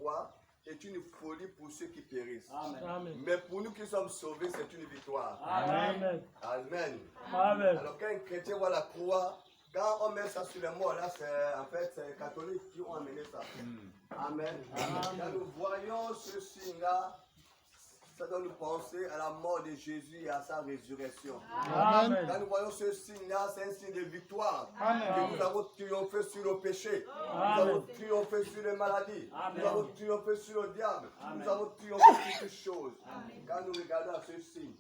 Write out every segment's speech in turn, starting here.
croix est une folie pour ceux qui périssent. Amen. Mais pour nous qui sommes sauvés, c'est une victoire. Amen. Amen. Amen. Alors quand un chrétien voit la croix, quand on met ça sur les morts, là, c'est les catholiques qui ont amené ça. Amen. Quand nous voyons ce signe-là, ça doit nous penser à la mort de Jésus et à sa résurrection. Amen. Quand nous voyons ce signe-là, c'est un signe de victoire. Amen. Que nous avons triomphé sur le péché. Amen. Nous avons triomphé sur les maladies. Amen. Nous avons triomphé sur le diable. Amen. Nous avons triomphé sur toutes choses. Quand nous regardons à ce signe.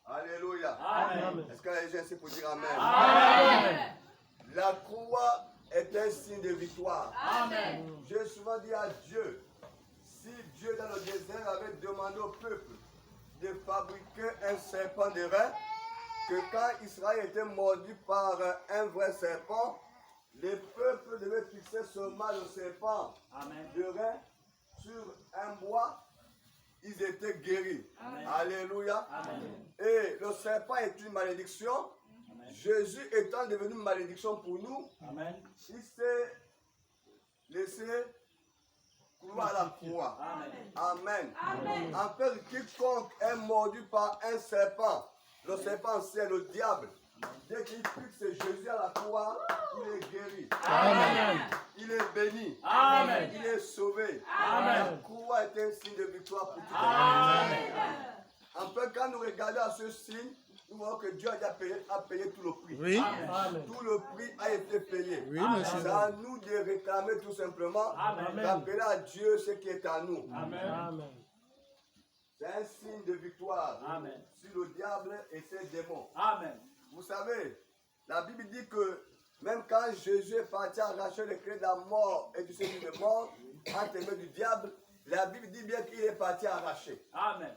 Alléluia. Amen. Est-ce que les gens ici pour dire Amen? Amen. La croix est un signe de victoire. Amen. J'ai souvent dit à Dieu, si Dieu dans le désert avait demandé au peuple de fabriquer un serpent de rein, que quand Israël était mordu par un vrai serpent, les peuples devaient fixer seulement le serpent de rein sur un bois, ils étaient guéris. Amen. Alléluia. Amen. Et le serpent est une malédiction. Amen. Jésus étant devenu une malédiction pour nous, Amen. il s'est laissé couloir à la croix. Amen. Amen. En fait, quiconque est mordu par un serpent, le serpent c'est le diable. Dès qu'il fixe Jésus à la croix, il est guéri. Amen. Il est béni. Amen. Il est sauvé. Amen. La croix est un signe de victoire pour tout le Amen. monde. En fait, quand nous regardons à ce signe, nous voyons que Dieu a payé tout le prix. Oui. Amen. Tout le prix a été payé. Oui, Amen. monsieur. C'est à nous de réclamer tout simplement, Amen. d'appeler à Dieu ce qui est à nous. Amen. C'est un signe de victoire Amen. sur le diable et ses démons. Amen. Vous savez, la Bible dit que même quand Jésus est parti arracher les clés de la mort et du séjour de mort, entre les mains du diable, la Bible dit bien qu'il est parti arracher. Amen.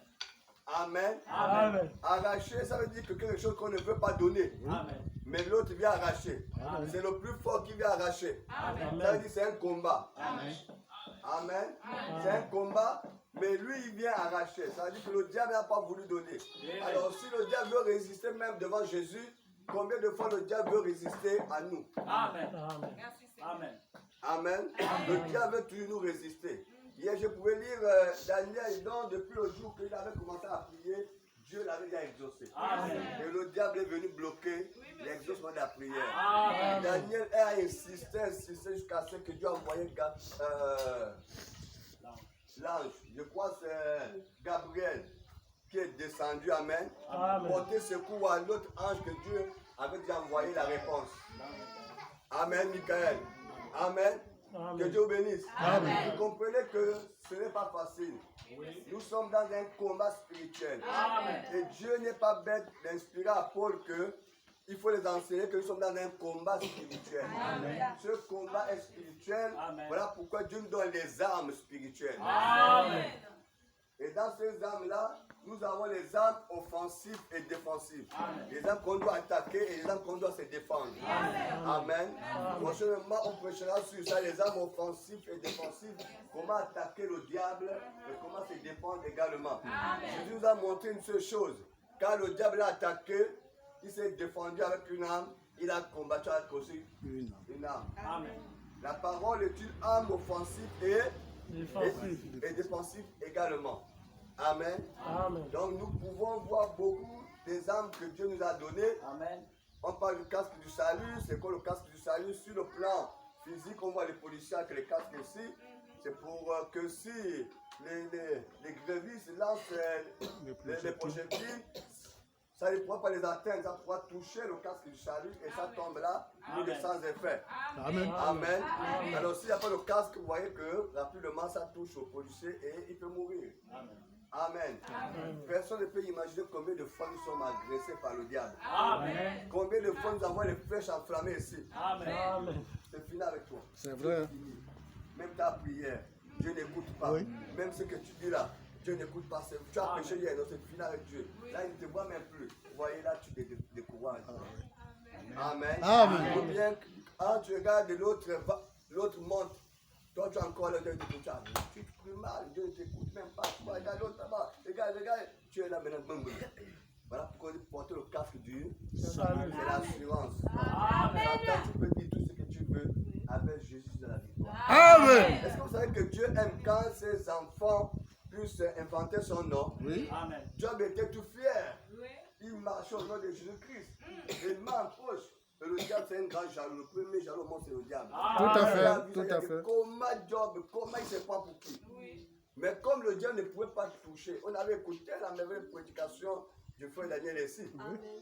Amen. Amen. Arracher, ça veut dire que quelque chose qu'on ne veut pas donner. Amen. Mais l'autre vient arracher. Amen. C'est le plus fort qui vient arracher. Amen. Ça veut dire que c'est un combat. Amen. Amen. C'est un combat, mais lui il vient arracher. Ça veut dire que le diable n'a pas voulu donner. Alors si le diable veut résister même devant Jésus, combien de fois le diable veut résister à nous? Amen. Amen. Amen. Le diable veut toujours nous résister. Hier je pouvais lire Daniel, donc depuis le jour qu'il avait commencé à prier, Dieu l'avait déjà exaucé. Amen. Et le diable est venu bloquer l'exaucement de la prière. Amen. Daniel a insisté jusqu'à ce que Dieu a envoyé l'ange. Je crois que c'est Gabriel qui est descendu, amen, Amen. porter secours à l'autre ange que Dieu avait déjà envoyé la réponse. Amen, Michael. Amen. Amen. Que Dieu vous bénisse. Amen. Vous comprenez que ce n'est pas facile. Nous sommes dans un combat spirituel. Amen. Et Dieu n'est pas bête d'inspirer à Paul que il faut les enseigner que nous sommes dans un combat spirituel. Amen. Ce combat est spirituel. Amen. Voilà pourquoi Dieu nous donne les armes spirituelles. Amen. Et dans ces armes-là, nous avons les armes offensives et défensives. Amen. Les armes qu'on doit attaquer et les armes qu'on doit se défendre. Amen. Prochainement, on prêchera sur ça, les armes offensives et défensives. Comment attaquer le diable et comment se défendre également. Jésus nous a montré une seule chose. Quand le diable a attaqué, il s'est défendu avec une arme. Il a combattu avec aussi une arme. Amen. La parole est une arme offensive et Défensif. défensive également. Amen. Amen. Donc nous pouvons voir beaucoup des armes que Dieu nous a données. Amen. On parle du casque du salut. C'est quoi le casque du salut? Sur le plan physique, on voit les policiers avec les casques ici. C'est pour que si les grévistes lancent les projectiles, ça ne pourra pas les atteindre, ça pourra toucher le casque du salut et ça tombe là, il est sans effet. Amen. Amen. Alors s'il n'y a pas de casque, vous voyez que rapidement ça touche au policier et il peut mourir. Amen. Personne ne peut imaginer combien de fois nous sommes agressés par le diable. Amen. Combien de fois nous avons les flèches enflammées ici. Amen. C'est fini avec toi. C'est vrai. Même ta prière, Dieu n'écoute pas. Oui. Même ce que tu dis là, Dieu n'écoute pas. Tu as péché hier, donc c'est fini avec Dieu. Là, il ne te voit même plus. Vous voyez là, tu te décourages. Amen. Amen. Ou bien, quand tu regardes l'autre monte, toi tu as encore le Dieu qui tu te pries mal, Dieu ne t'écoute même pas. Tu vois, regarde l'autre là-bas, regarde, tu es là maintenant. Voilà pourquoi il porte le casque du Salut. c'est l'assurance. Amen. Satan, tu peux dire tout ce que tu veux avec Jésus de la victoire. victoire. Amen. Est-ce que vous savez que Dieu aime quand ses enfants puissent inventer son nom? Oui. Amen. Job était tout fier. Il marchait au nom de Jésus-Christ. Les mains en poche. Et le diable, c'est un grand jaloux. Le premier jaloux au monde, c'est le diable. Tout à Il a fait, vu tout ça, il a à dit, fait. comment il se prend pour qui? Mais comme le diable ne pouvait pas toucher, on avait écouté la merveilleuse prédication du frère Daniel ici,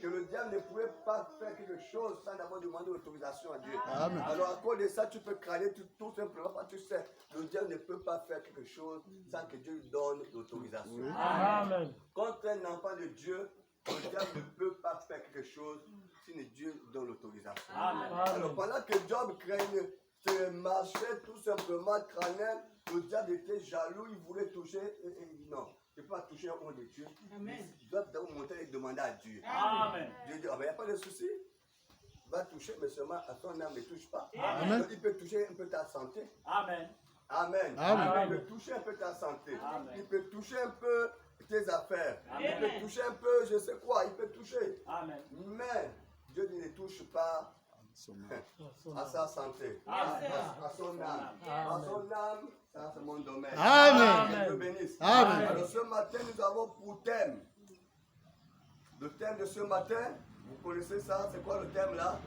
que le diable ne pouvait pas faire quelque chose sans d'abord demander l'autorisation à Dieu. Amen. Alors à cause de ça, tu peux crâner tout simplement parce que tu sais, le diable ne peut pas faire quelque chose sans que Dieu lui donne l'autorisation. Amen. Contre un enfant de Dieu, le diable ne peut pas faire quelque chose si Dieu lui donne l'autorisation. Amen. Alors pendant que Job craignait, se marchait tout simplement, crânait, le diable était jaloux, il voulait toucher, et il dit non, je ne peux pas toucher un homme de Dieu. Il doit d'abord monter et demander à Dieu. Amen. Dieu dit, il n'y a pas de souci, il va toucher, mais seulement à ton âme ne touche pas. Amen. Donc, il peut toucher un peu ta santé. Amen. Amen. Amen. Il peut toucher un peu ta santé. Amen. Il peut toucher un peu tes affaires. Amen. Il peut toucher un peu, je sais quoi, il peut toucher. Amen. Mais Dieu ne touche pas à sa santé, à son âme. À son âme, ça c'est mon domaine. Amen. Que Dieu bénisse. Amen. Alors ce matin, nous avons pour thème. Le thème de ce matin, vous connaissez ça, c'est quoi le thème là?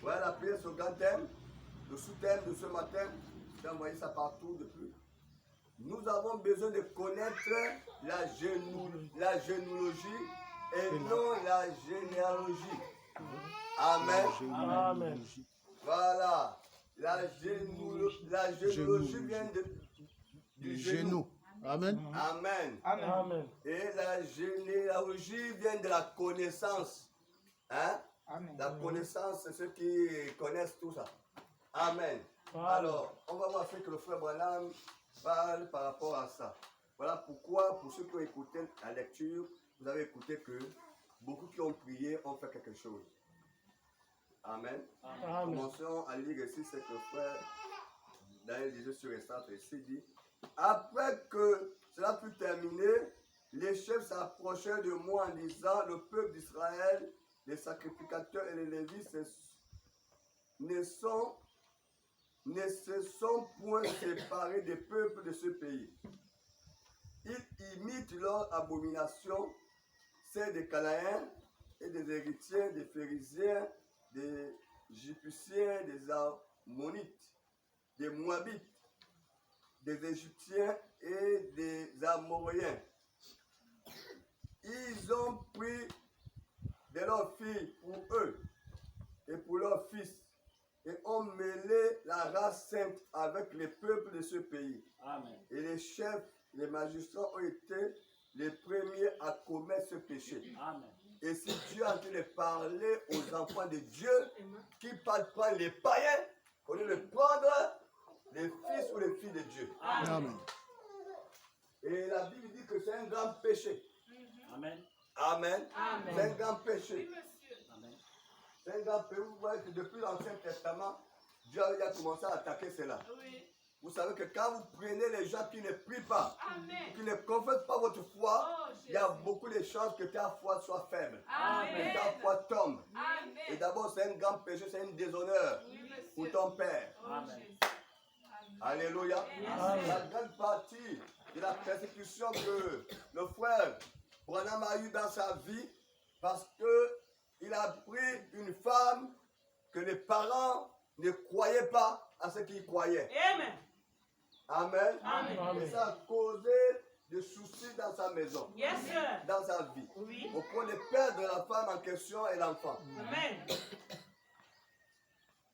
Voilà la prière, ce grand thème. Le sous-thème de ce matin, j'ai envoyé ça partout depuis. Nous avons besoin de connaître la généalogie et non la généalogie. Amen. Amen. Voilà. La généalogie vient du genou. Amen. Amen. Amen. Et la généalogie vient de la connaissance. Hein? La connaissance, c'est ceux qui connaissent tout ça. Amen. Alors, on va voir ce que le frère Branham parle par rapport à ça. Voilà pourquoi, pour ceux qui ont écouté la lecture, vous avez écouté que beaucoup qui ont prié ont fait quelque chose. Amen. Amen. Commençons à lire ici ce que le frère Daniel disait sur Esther ici dit. Après que cela fut terminé, les chefs s'approchèrent de moi en disant, le peuple d'Israël, les sacrificateurs et les lévites ne se sont point séparés des peuples de ce pays. Ils imitent leur abomination, celle des Canaïens et des héritiers, des Phérésiens, des Jébusiens, des Ammonites, des Moabites, des Égyptiens et des Amoréens. Ils ont pris de leurs filles pour eux et pour leurs fils et ont mêlé la race sainte avec les peuples de ce pays. Amen. Et les chefs, les magistrats ont été les premiers à commettre ce péché. Amen. Et si Dieu a en train de parler aux enfants de Dieu, qui parlent prendre les païens, au lieu de prendre les fils ou les filles de Dieu. Amen. Et la Bible dit que c'est un grand péché. Amen. Amen. C'est un grand péché. Amen. C'est un grand péché. Vous voyez que depuis l'Ancien Testament, Dieu a déjà commencé à attaquer cela. Vous savez que quand vous prenez les gens qui ne prient pas, qui ne confessent pas votre foi, il y a beaucoup de chances que ta foi soit faible, que ta foi tombe. Et d'abord, c'est un grand péché, c'est un déshonneur pour ton Père. Amen. Alléluia. La grande partie de la persécution que le frère Branham a eu dans sa vie, parce qu'il a pris une femme que les parents ne croyaient pas à ce qu'ils croyaient. Amen. Amen. Amen. Et ça a causé des soucis dans sa maison, Yes, sir. dans sa vie. Oui. Au point de perdre la femme en question et l'enfant. Amen.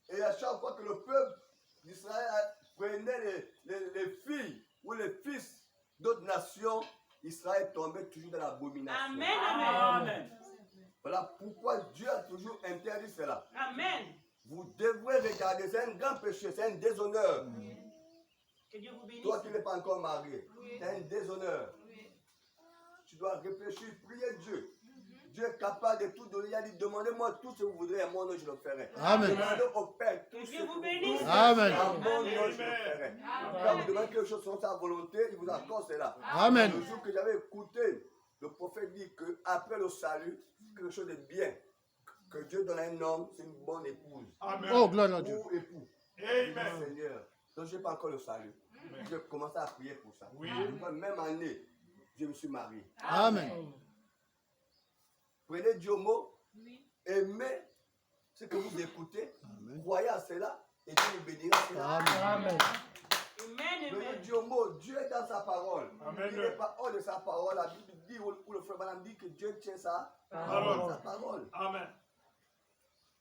Et à chaque fois que le peuple d'Israël prenait les filles ou les fils d'autres nations, Israël tombait toujours dans l'abomination. Amen. Amen. Amen. Voilà pourquoi Dieu a toujours interdit cela. Amen. Vous devrez regarder, c'est un grand péché, c'est un déshonneur. Que Dieu vous bénisse. Toi qui n'es pas encore marié, Oui. c'est un déshonneur. Oui. Tu dois réfléchir, prier Dieu. Dieu est capable de tout donner. Il a dit, demandez-moi tout ce que vous voudrez à mon nom, je le ferai. Amen. Demandez au Père tout Que ce Dieu que vous vous bénisse. voudrez. Amen. À mon nom, Amen. je le ferai. Amen. Quand vous demandez quelque chose selon sa volonté, il vous accorde cela. Amen. Le jour que j'avais écouté, le prophète dit qu'après le salut, quelque chose de bien. Que Dieu donne à un homme, c'est une bonne épouse. Oh, gloire à Dieu. Ou époux. Amen. Seigneur, donc je n'ai pas encore le salut. Je commence à prier pour ça. Oui. Même année, je me suis marié. Amen. Prenez Dieu au mot, aimez ce que vous écoutez, Amen. croyez à cela et Dieu vous bénira. Cela. Amen. Amen. Prenez Amen. Dieu au mot, Dieu est dans sa parole. Amen. Il n'est pas hors de sa parole. La Bible dit, ou le frère Madame dit que Dieu tient sa Parole. parole. Amen.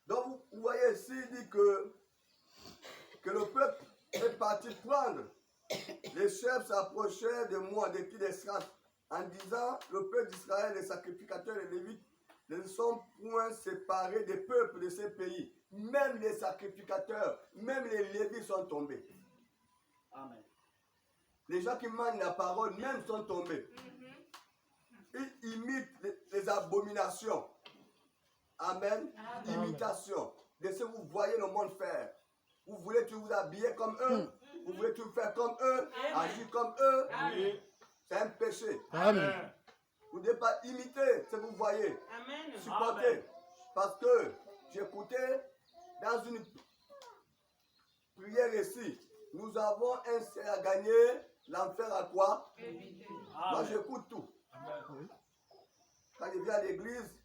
Donc vous voyez ici, il dit que le peuple est parti prendre. Les chefs s'approchaient de moi, des petits d'Esrath, en disant, le peuple d'Israël, les sacrificateurs et les Lévites, ne sont point séparés des peuples de ces pays. Même les sacrificateurs, même les Lévites sont tombés. Amen. Les gens qui mangent la parole, même sont tombés. Ils imitent les abominations. Amen. Imitation de ce que vous voyez le monde faire. Vous voulez tout vous habiller comme eux. Vous voulez tout faire comme eux. Agir comme eux. Oui. C'est un péché. Amen. Vous ne devez pas imiter ce que vous voyez. Amen. Supporter. Parce que j'écoutais dans une prière ici. Nous avons un ciel à gagner. L'enfer à quoi? Moi j'écoute tout. Quand je viens à l'église,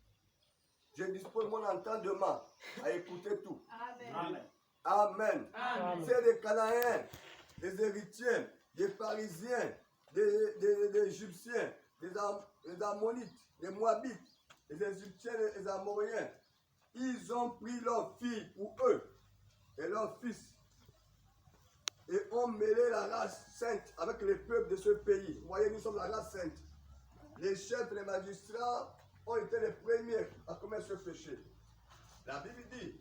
je dispose mon entendement à écouter tout. Amen. Amen. Amen. C'est des Cananéens, des héritiers, des Parisiens, des Égyptiens, des Ammonites, des Moabites, des Égyptiens et des Amoriens. Ils ont pris leurs filles pour eux et leurs fils et ont mêlé la race sainte avec les peuples de ce pays. Vous voyez, nous sommes la race sainte. Les chefs et les magistrats ont été les premiers à commettre ce péché. La Bible dit,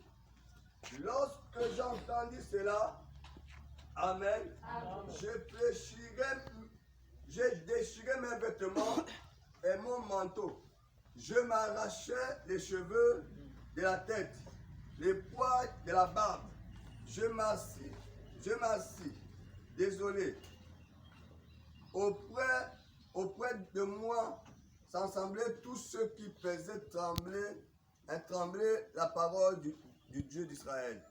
lorsque j'ai entendu cela, Amen, j'ai déchiré mes vêtements et mon manteau. Je m'arrachais les cheveux de la tête, les poils de la barbe. Je m'assis, désolé. Auprès de moi s'assemblaient tous ceux qui faisaient trembler la parole du Dieu d'Israël,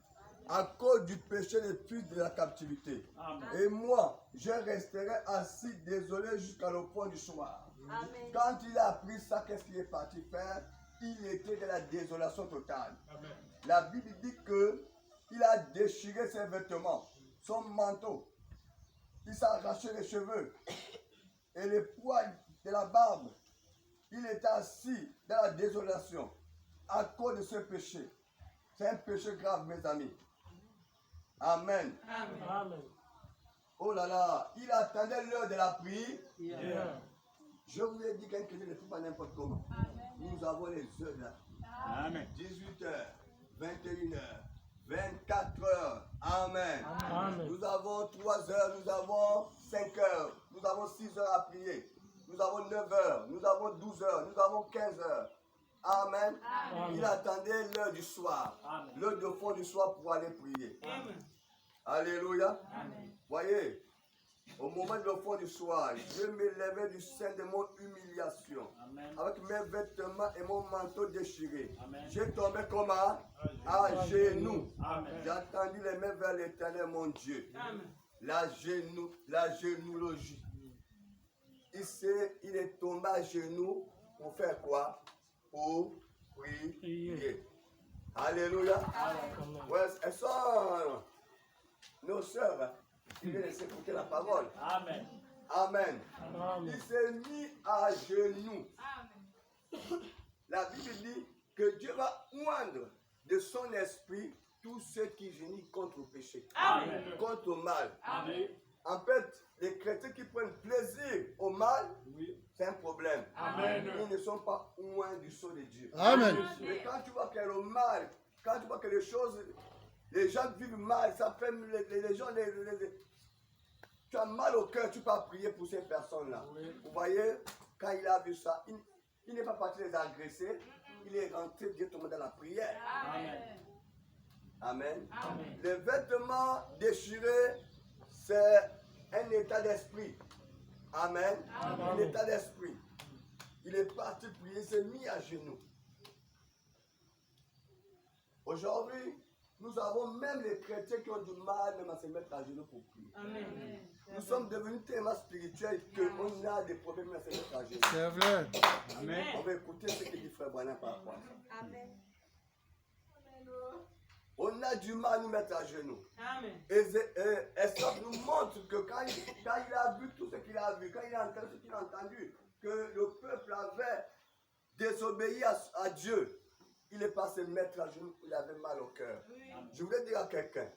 à cause du péché des fils de la captivité. Amen. Et moi, je resterai assis, désolé, jusqu'à le point du soir. Amen. Quand il a appris ça, qu'est-ce qu'il est parti faire? Il était dans la désolation totale. Amen. La Bible dit que il a déchiré ses vêtements, son manteau. Il s'est arraché les cheveux et les poils de la barbe. Il était assis dans la désolation à cause de ce péché. C'est un péché grave, mes amis. Amen. Amen. Oh là là, il attendait l'heure de la prière. Yeah. Je vous ai dit qu'un chrétien ne fait pas n'importe comment. Nous avons les heures de la prière. Amen. 18h, 21h, 24h. Amen. Amen. Nous avons 3 heures, nous avons 5 heures, nous avons 6 heures à prier. Nous avons 9 heures, nous avons 12 heures, nous avons 15 heures. Amen. Il attendait l'heure du soir, Amen. l'heure de fond du soir pour aller prier. Amen. Alléluia. Amen. Voyez, au moment de le fond du soir, je me levais du sein de mon humiliation, Amen. avec mes vêtements et mon manteau déchiré. Amen. J'ai tombé comme à genoux. Amen. J'ai attendu les mains vers l'éternel, mon Dieu. Amen. La genoulogie. Il est tombé à genoux pour faire quoi? Pour prier. Alléluia. Amen. Ouais, elles sont nos sœurs qui viennent s'écouter la parole. Amen. Amen. Amen. Il s'est mis à genoux. La Bible dit que Dieu va oindre de son esprit tous ceux qui gémissent contre le péché, Amen. contre le mal. Amen. En fait, les chrétiens qui prennent plaisir au mal, Oui. c'est un problème. Amen. Ils ne sont pas loin du sceau de Dieu. Amen. Mais quand tu vois que le mal, quand tu vois que les choses, les gens vivent mal, ça fait les gens, tu as mal au cœur, tu peux pas prier pour ces personnes-là. Vous voyez, quand il a vu ça, il n'est pas parti les agresser, il est rentré directement dans la prière. Amen. Amen. Amen. Les vêtements déchirés, c'est un état d'esprit. Amen. Un état d'esprit. Il est parti prier, il s'est mis à genoux. Aujourd'hui, Nous avons même les chrétiens qui ont du mal même à se mettre à genoux pour prier. Amen. Nous sommes devenus tellement spirituels qu'on a des problèmes à se mettre à genoux. C'est vrai. Amen. On va écouter ce que dit Frère Branham par rapport à ça. Amen. On a du mal à nous mettre à genoux. Amen. Et ça nous montre que quand il a vu tout ce qu'il a vu, quand il a entendu ce qu'il a entendu, que le peuple avait désobéi à Dieu, il est passé mettre à genoux, il avait mal au cœur. Je voulais dire à quelqu'un,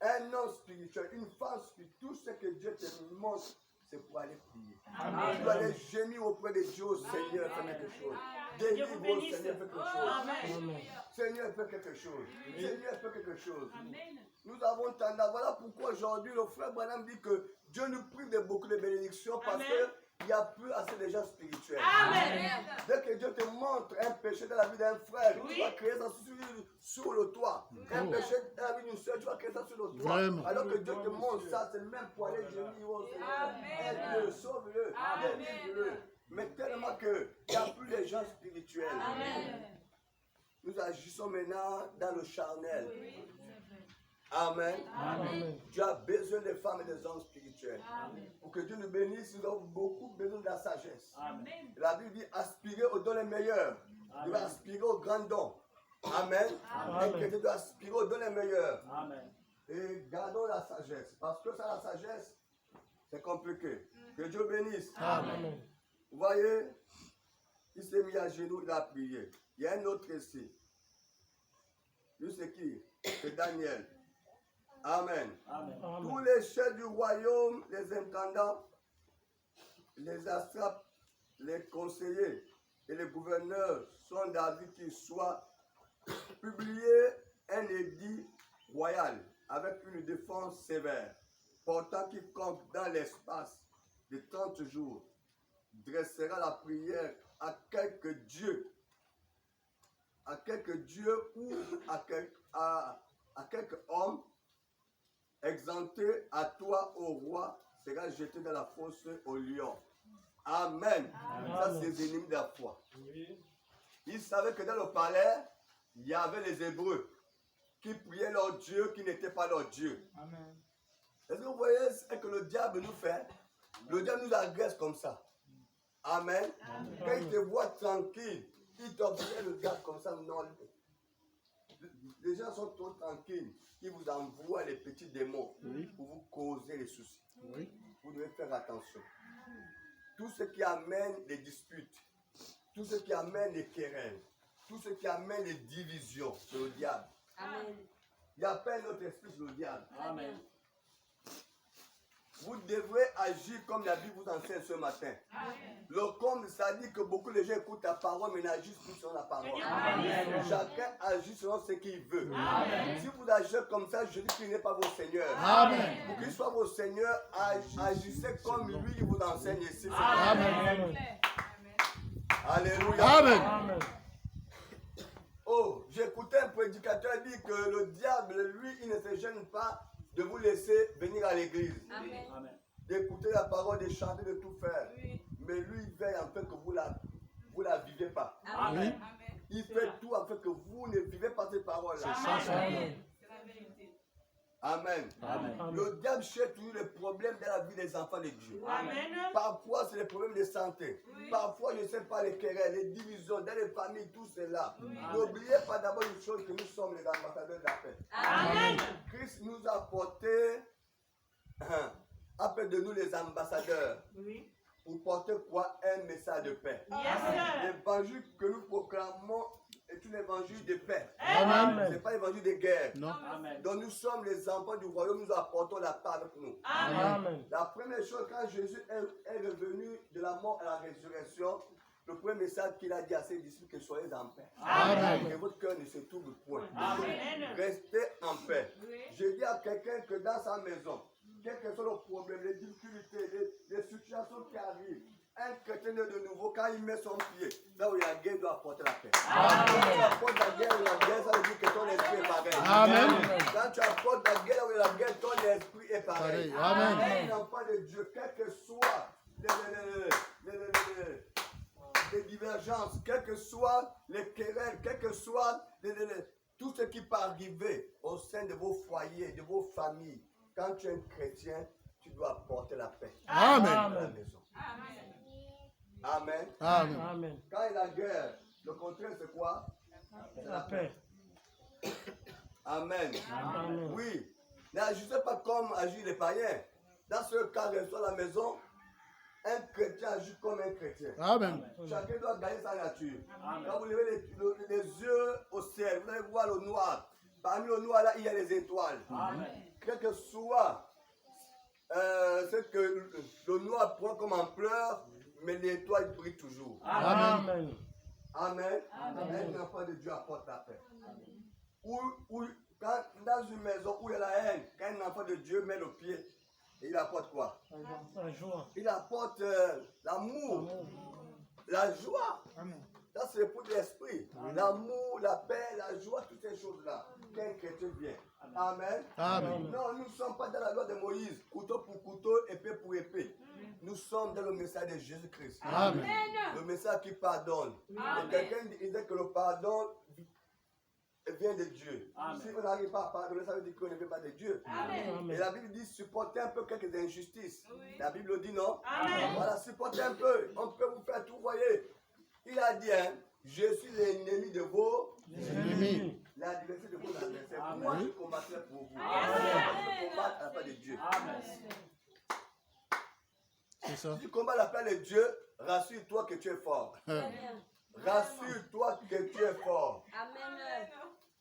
un homme spirituel, une femme spirituelle, tout ce que Dieu te montre, c'est pour aller prier. Amen. Tu dois aller gémir auprès de Dieu, Seigneur, fais quelque chose. Dieu vous Délivre, bénisse. Seigneur, fais quelque chose. Amen. Amen. Seigneur, fais quelque chose. Seigneur, fais quelque chose. Amen. Nous avons tendance, voilà pourquoi aujourd'hui le frère Branham dit que Dieu nous prive de beaucoup de bénédictions parce Amen. qu'il n'y a plus assez de gens spirituels. Amen. Dès que Dieu te montre un péché dans la vie d'un frère, Oui. tu vas créer ça sur le toit. Un péché dans la vie d'une soeur, tu vas créer ça sur le toit. Vraiment. Alors que Dieu te montre ça, c'est même pour aller gémir au Seigneur. Amen. Aide-le, sauve-le, Amen. délivre-le. Mais tellement qu'il n'y a plus de gens spirituels. Amen. Nous agissons maintenant dans le charnel. Oui. Amen. Amen. Tu as besoin des femmes et des hommes spirituels. Amen. Pour que Dieu nous bénisse, nous avons beaucoup besoin de la sagesse. Amen. La Bible dit aspirer aux dons les meilleurs. Tu dois aspirer aux grands dons. Amen. Amen. Et que tu dois aspirer aux dons les meilleurs. Amen. Et gardons la sagesse. Parce que sans la sagesse, c'est compliqué. Que Dieu bénisse. Amen. Vous voyez, il s'est mis à genoux, il a prié. Il y a un autre ici. Lui, c'est qui? C'est Daniel. Amen. Amen. Tous Amen. les chefs du royaume, les intendants, les satrapes, les conseillers et les gouverneurs sont d'avis qu'il soit publié un édit royal avec une défense sévère, portant quiconque dans l'espace de 30 jours dressera la prière à quelque Dieu ou à quelque homme exempté à toi, ô roi, sera jeté dans la fosse au lion. Amen. Ça, c'est les ennemis de la foi. Ils savaient que dans le palais, il y avait les Hébreux qui priaient leur Dieu, qui n'était pas leur Dieu. Amen. Est-ce que vous voyez ce que le diable nous fait? Le diable nous agresse comme ça. Amen. Quand il te voit tranquille, il t'observe, le garde comme ça. Non. Les gens sont trop tranquilles. Ils vous envoient les petits démons pour vous causer les soucis. Oui. Vous devez faire attention. Tout ce qui amène les disputes, tout ce qui amène les querelles, tout ce qui amène les divisions, c'est le diable. Amen. Il n'y a pas un autre esprit, c'est le diable. Amen. Vous devrez agir comme la Bible vous enseigne ce matin. Le comble, ça dit que beaucoup de gens écoutent la parole, mais n'agissent plus selon la parole. Amen. Chacun agit selon ce qu'il veut. Amen. Si vous agissez comme ça, je dis qu'il n'est pas vos seigneurs. Amen. Pour qu'il soit vos seigneurs, agissez comme lui il vous enseigne ici. Amen. Alléluia. Amen. Amen. Oh, j'écoutais un prédicateur dire que le diable, lui, il ne se gêne pas de vous laisser venir à l'église, Amen. Amen. d'écouter la parole, de chanter, de tout faire. Oui. Mais lui, il veille en fait que vous la vivez pas. Amen. Il fait tout en fait que vous ne vivez pas ces paroles-là. Amen. C'est la vérité. Amen. Amen. Le diable cherche toujours les problèmes dans la vie des enfants de Dieu. Amen. Parfois, c'est les problèmes de santé. Parfois, je ne sais pas, les querelles, les divisions dans les familles, tout cela. N'oubliez pas d'abord une chose, que nous sommes les ambassadeurs de la paix. Amen. Christ nous a porté, appelle de nous les ambassadeurs, Oui. pour porter quoi? Un message de paix. Yes, sir. L'évangile que nous proclamons est un évangile de paix. Ce Amen. n'est pas l'évangile de guerre. Non. Amen. Donc nous sommes les enfants du royaume, nous apportons la paix avec nous. Amen. La première chose, quand Jésus est revenu de la mort à la résurrection, le premier message qu'il a dit à ses disciples, que soyez en paix. Amen. Que votre cœur ne se trouble point. Amen. Restez en paix. Oui. Je dis à quelqu'un que dans sa maison, quel que soit le problème, les difficultés, les situations qui arrivent, un chrétien de nouveau, quand il met son pied, là où il y a la guerre, il doit apporter la paix. Quand tu apportes la guerre, ça veut dire que ton esprit est pareil. Amen. Quand tu apportes la guerre, où il y a la guerre, ton esprit est pareil. Pareil. Amen. Un enfant de Dieu, quel que soit les divergences, quelles que soient les querelles, quelles que soient tout ce qui peut arriver au sein de vos foyers, de vos familles, quand tu es un chrétien, tu dois apporter la paix Amen. à la Amen. maison. Amen. Amen. Amen. Quand il y a la guerre, le contraire c'est quoi? C'est La paix. Amen. Amen. Oui. N'agissez pas comme agissent les païens. Dans ce cas, restez à la maison, un chrétien agit comme un chrétien. Amen. Chacun doit gagner sa nature. Quand vous levez les yeux au ciel, vous allez voir le noir. Parmi le noir, là, il y a les étoiles. Quel que soit ce que le noir prend comme ampleur, mais l'étoile brille toujours. Amen. Amen. Un enfant de Dieu apporte la paix. Quand, dans une maison où il y a la haine, quand un enfant de Dieu met le pied, il apporte quoi? La joie. Il apporte l'amour, la joie. Ça, c'est pour l'esprit. L'amour, la paix, la joie, toutes ces choses-là. Qu'un chrétien vient. Amen. Amen. Non, nous ne sommes pas dans la loi de Moïse, couteau pour couteau, épée pour épée. Nous sommes dans le message de Jésus-Christ. Amen. Le message qui pardonne. Et quelqu'un disait que le pardon vient de Dieu. Si on n'arrive pas à pardonner, ça veut dire qu'on ne vient pas de Dieu. Et la Bible dit supporter un peu quelques injustices. La Bible dit non. Voilà, supporter un peu. On peut vous faire tout, voyez. Il a dit, hein, je suis l'ennemi de vos Ennemis. l'adversaire de vos adversaires. Moi, je combattrai pour vous. Je combatte à la part de Dieu. C'est ça. Si tu combats la part de Dieu, rassure-toi que tu es fort. Rassure-toi que tu es fort.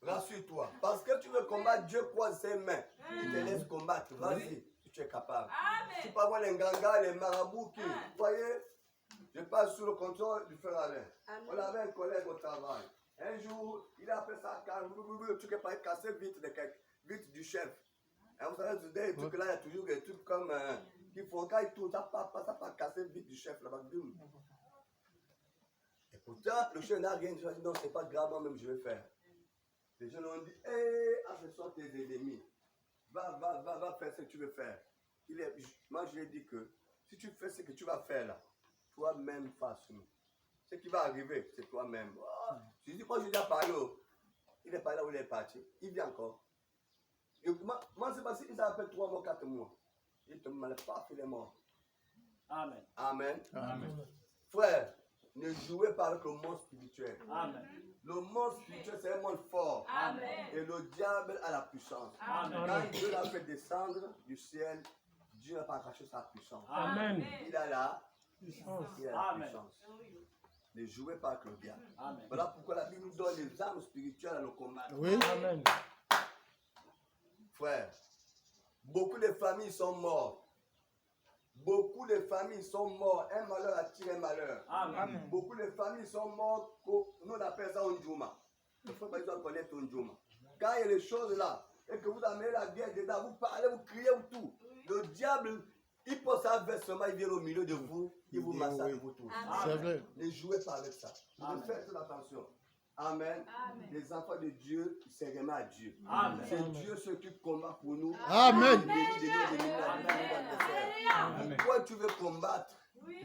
Rassure-toi. Parce que tu veux combattre, Dieu croise ses mains. Il te laisse combattre. Vas-y, si tu es capable. Tu peux avoir les gangas, les marabouts qui, vous voyez, je passe sous le contrôle du frère Alain. On avait un collègue au travail. Un jour, il a fait ça, le truc est pas cassé vite du chef. Et vous savez, des trucs là, il y a toujours des trucs comme qu'il faut quand il tourne, ça pas casser vite du chef là-bas. Et pourtant, le chef n'a rien dit. Il a dit non, c'est pas grave, moi-même je vais faire. Les gens ont dit, ce sont tes ennemis. Va faire ce que tu veux faire. Moi, je lui ai dit que si tu fais ce que tu vas faire là, toi-même face nous. Ce qui va arriver, c'est toi-même. Oh, je dis, moi, je lui ai parlé. Il n'est pas là où il est parti. Il vient encore. Moi, c'est parce qu'il s'appelle 3 mois, 4 mois. Il te mal pas, il est mort. Amen. Amen. Amen. Frère, ne jouez pas avec le monde spirituel. Amen. Le monde spirituel, c'est un monde fort. Et le diable a la puissance. Quand Dieu l'a fait descendre du ciel, Dieu n'a pas caché sa puissance. Amen. Il a la Puissance. puissance. Ne jouez pas avec le diable. Amen. Voilà pourquoi la Bible nous donne les armes spirituelles à le combattre. Oui. Amen. Frère, beaucoup de familles sont mortes. Beaucoup de familles sont mortes. Un malheur attire un malheur. Amen. Beaucoup de familles sont mortes. Nous on appelle ça un djouma. Il faut pas connaître un djouma. Quand il y a les choses là, et que vous amenez la guerre dedans, vous parlez, vous criez, vous tout. Le diable, il pose ça versement, il vient au milieu de vous, il vous massacre, vous tous. C'est vrai. Ne jouez pas avec ça. Ne faites attention. Amen. Les enfants de Dieu, c'est vraiment à Dieu. Amen. C'est Dieu ce qui combat pour nous. Amen. Pourquoi tu veux combattre?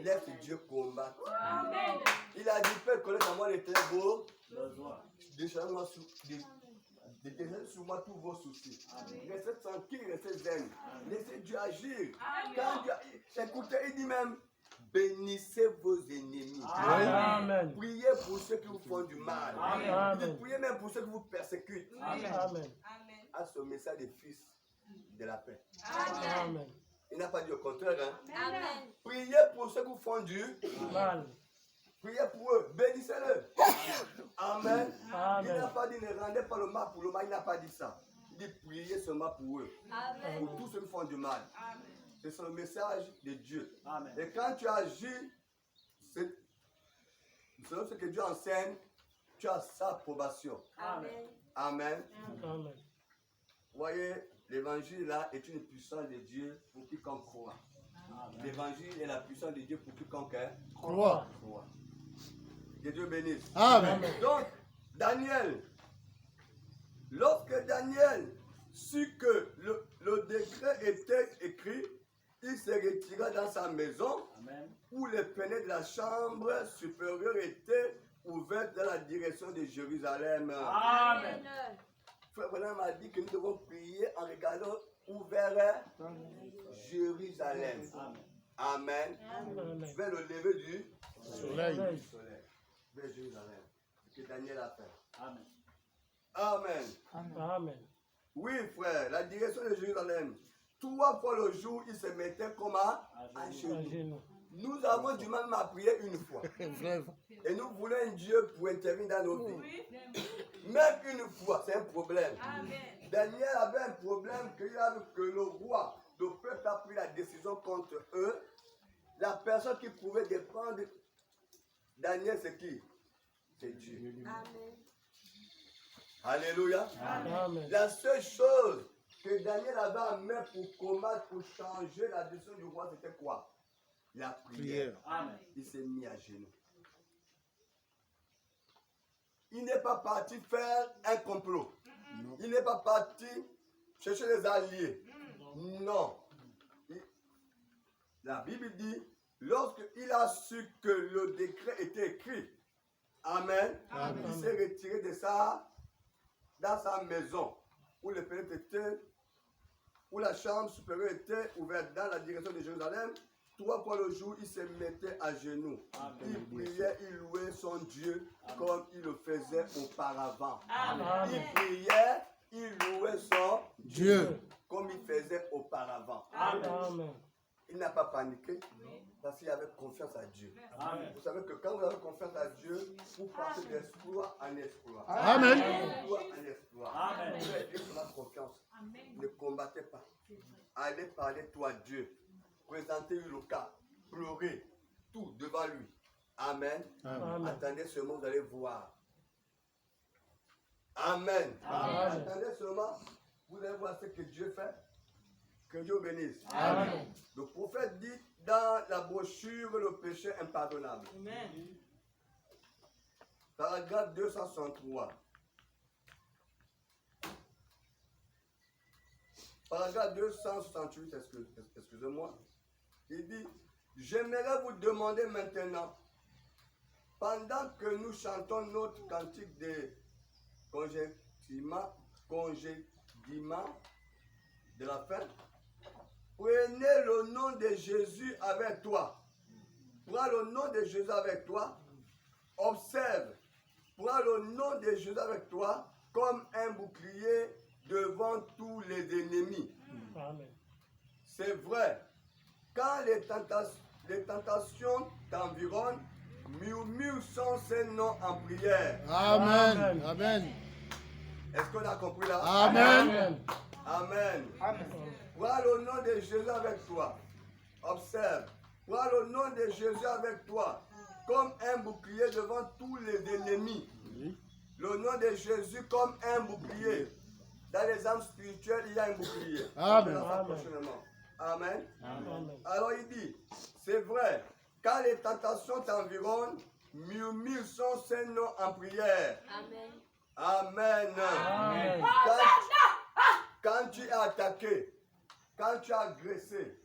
Laisse Dieu combattre. Il a dit, Père, connaître à moi les ténèbres. Déchargez-moi sur moi tous vos soucis. Restez tranquille, restez zen. Laissez Dieu agir. Quand Dieu, écoutez, il dit même, bénissez vos ennemis. Amen. Priez pour ceux qui vous font du mal. Il dit, priez même pour ceux qui vous persécutent. Amen. À ce message des fils de la paix. Amen. Il n'a pas dit au contraire. Hein? Priez pour ceux qui vous font du Mal. priez pour eux, bénissez-le. Amen. Amen. Il n'a pas dit ne rendez pas le mal pour le mal, il n'a pas dit ça. Il dit priez seulement pour eux. Pour tous ceux qui font du mal. C'est le message de Dieu. Amen. Et quand tu agis, selon ce que Dieu enseigne, tu as sa approbation. Amen. Amen. Amen. Vous voyez, l'évangile là est une puissance de Dieu pour quiconque croit. L'évangile est la puissance de Dieu pour quiconque Croix. croit. Que Dieu bénisse. Amen. Donc, Daniel, lorsque Daniel sut que le décret était écrit, il se retira dans sa maison Amen. où les fenêtres de la chambre supérieure étaient ouverte dans la direction de Jérusalem. Amen. Frère Branham m'a dit que nous devons prier en regardant ouvert Jérusalem. Amen. Amen. Vers le lever du Soleil. soleil. Vers Jérusalem. Ce que Daniel a fait. Amen. Amen. Amen. Oui, frère, la direction de Jérusalem. 3 fois le jour, il se mettait comme à À genoux. genoux. Nous avons du mal à prier une fois. Frère, Et nous voulons un Dieu pour intervenir dans nos vies. Même une fois, c'est un problème. Daniel avait un problème que le roi, le peuple a pris la décision contre eux. La personne qui pouvait défendre Daniel, c'est qui? C'est Dieu. Alléluia. Amen. La seule chose que Daniel avait en main pour combattre, pour changer la décision du roi, c'était quoi? La prière. prière. Amen. Il s'est mis à genoux. Il n'est pas parti faire un complot. Non. Il n'est pas parti chercher des alliés. Non. La Bible dit, lorsqu'il a su que le décret était écrit, Amen, Amen. il s'est retiré de ça dans sa maison, où le fenêtre était, où la chambre supérieure était ouverte dans la direction de Jérusalem. 3 fois le jour, il se mettait à genoux. Il priait, il louait son Dieu comme il le faisait auparavant. Amen. Il priait, il louait son Dieu. comme il faisait auparavant. Amen. Il n'a pas paniqué parce qu'il avait confiance à Dieu. Amen. Vous savez que quand vous avez confiance à Dieu, vous partez d'exploit en exploit. Amen. Exploit en exploit. Amen. Vous avez dit la confiance. Ne combattez pas. Allez parler toi à Dieu. Présentez-lui le cas. Pleurez tout devant lui. Amen. Amen. Attendez seulement, vous allez voir. Amen. Amen. Attendez seulement, vous allez voir ce que Dieu fait. Que Dieu bénisse. Amen. Le prophète dit dans la brochure le péché impardonnable. Amen. Paragraphe 263. Paragraphe 268, excusez-moi. Il dit, j'aimerais vous demander maintenant, pendant que nous chantons notre cantique de congédiement de la fin, prenez le nom de Jésus avec toi. Prends le nom de Jésus avec toi. Observe. Prends le nom de Jésus avec toi comme un bouclier devant tous les ennemis. Amen. C'est vrai. Quand les tentations t'environnent, murmure sans ces noms en prière. Amen. Amen. Est-ce qu'on a compris là? Amen. Amen. Prends le nom de Jésus avec toi. Observe. Prends le nom de Jésus avec toi comme un bouclier devant tous les ennemis. Le nom de Jésus comme un bouclier. Dans les âmes spirituelles, il y a un bouclier. Amen. On verra ça prochainement. Amen. Amen. Alors il dit, c'est vrai, quand les tentations t'environnent, murmure son Saint-Nom en prière. Amen. Amen. Quand tu es attaqué, quand tu es agressé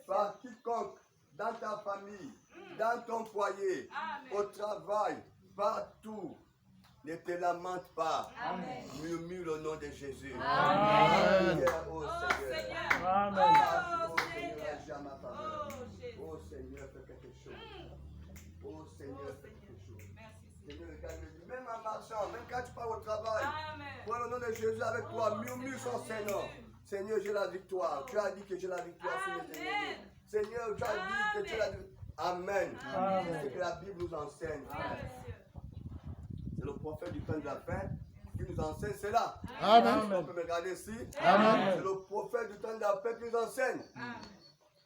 par quiconque dans ta famille, dans ton foyer, au travail, partout, ne te lamente pas. Murmure le nom de Jésus. Amen. Prière au Seigneur. Amen. Oh Seigneur, agis en ma faveur. Oh Seigneur, fais quelque chose. Oh Seigneur, fais quelque chose. Seigneur, regarde-le. Même en marchant, même quand tu pars au travail, prends le nom de Jésus avec toi, murmure son Seigneur. Seigneur, j'ai la victoire. Tu as dit que j'ai la victoire sur mes ennemis. Seigneur, tu as dit que tu as la victoire. Amen. Amen. C'est ce que la Bible nous enseigne. C'est le prophète du temps de la fin qui nous enseigne cela. Amen. On peut me regarder ici. Amen. C'est le prophète du temps de la paix qui nous enseigne.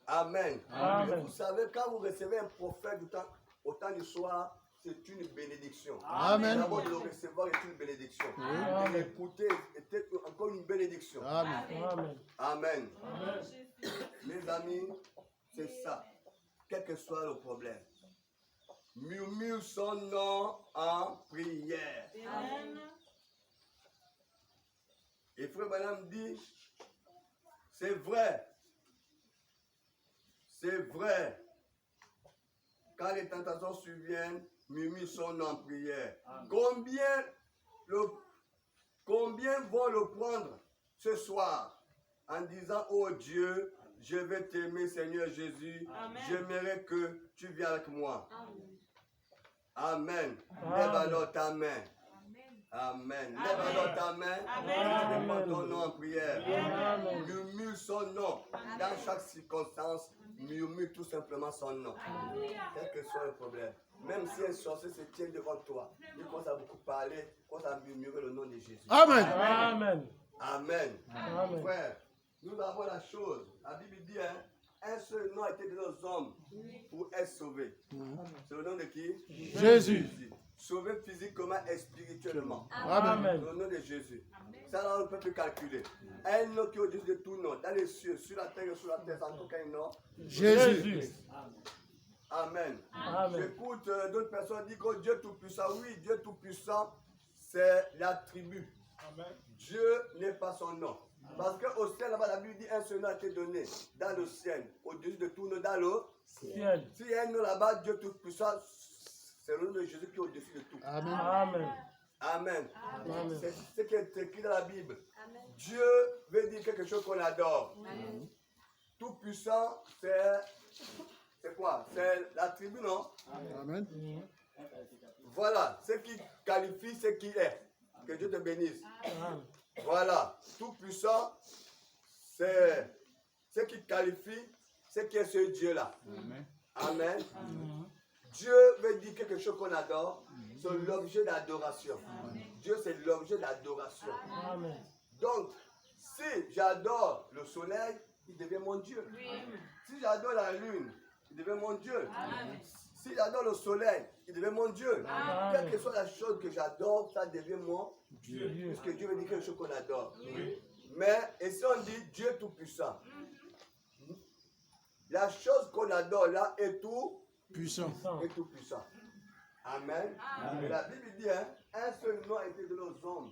Amen. Amen. Et vous savez, quand vous recevez un prophète au temps du soir, c'est une bénédiction. Amen. D'abord de le recevoir est une bénédiction. Et de l'écouter est encore une bénédiction. Amen. Amen. Amen. Mes amis, c'est ça. Quel que soit le problème. Murmure son nom en prière. Et Frère Branham dit, c'est vrai. C'est vrai. Quand les tentations surviennent, murmure son nom en prière. Combien vont le prendre ce soir en disant, oh Dieu, je vais t'aimer Seigneur Jésus, Amen. j'aimerais que tu viennes avec moi. Amen. Amen. Lève alors ta main. Amen. Lève alors ta main. Amen. Tu demandes ton nom en prière. Amen. Murmure son nom. Dans chaque circonstance, murmure tout simplement son nom. Quel que soit le problème. Même si un sorcier se tient devant toi, il commence à beaucoup parler, commence à murmurer le nom de Jésus. Amen. Amen. Amen. Amen. Frère, nous avons la chose. La Bible dit, hein, un seul nom a été donné aux hommes pour être sauvés. C'est le nom de qui? Jésus. Sauvé physiquement et spirituellement. Amen. Amen. Au nom de Jésus. Ça, là, on ne peut plus calculer. Un nom qui est au-dessus de tout nom, dans les cieux, sur la terre et sous la terre, sans aucun nom. Jésus. Jésus. Amen. Amen. J'écoute d'autres personnes dire que Dieu Tout-Puissant, oui, Dieu Tout-Puissant, c'est l'attribut. Dieu n'est pas son nom. Parce qu'au ciel, là-bas, la Bible dit un seul nom a été donné dans le ciel, au-dessus de tout nom, dans le Ciel. S'il y a un nom là-bas, Dieu Tout-Puissant, c'est le nom de Jésus qui est au-dessus de tout. Amen. Amen. Amen. Amen. C'est ce qui est écrit dans la Bible. Dieu veut dire quelque chose qu'on adore. Tout-Puissant, c'est quoi? C'est l'attribut, non? Amen. Voilà, ce qui qualifie ce qui est. Que Dieu te bénisse. Amen. Voilà, Tout-Puissant, c'est ce qui qualifie ce qui est ce Dieu-là. Amen. Dieu veut dire quelque chose qu'on adore. C'est l'objet d'adoration. Dieu, c'est l'objet d'adoration. Amen. Donc, si j'adore le soleil, il devient mon Dieu. Si j'adore la lune, il devient mon Dieu. Si j'adore le soleil, il devient mon Dieu. Amen. Quelle que soit la chose que j'adore, ça devient mon Dieu. Dieu. Puisque Dieu veut dire quelque chose qu'on adore. Mais, et si on dit Dieu Tout-Puissant, la chose qu'on adore là est tout Puissant. et tout puissant. Amen. Et la Bible dit, hein, un seul nom a été donné aux hommes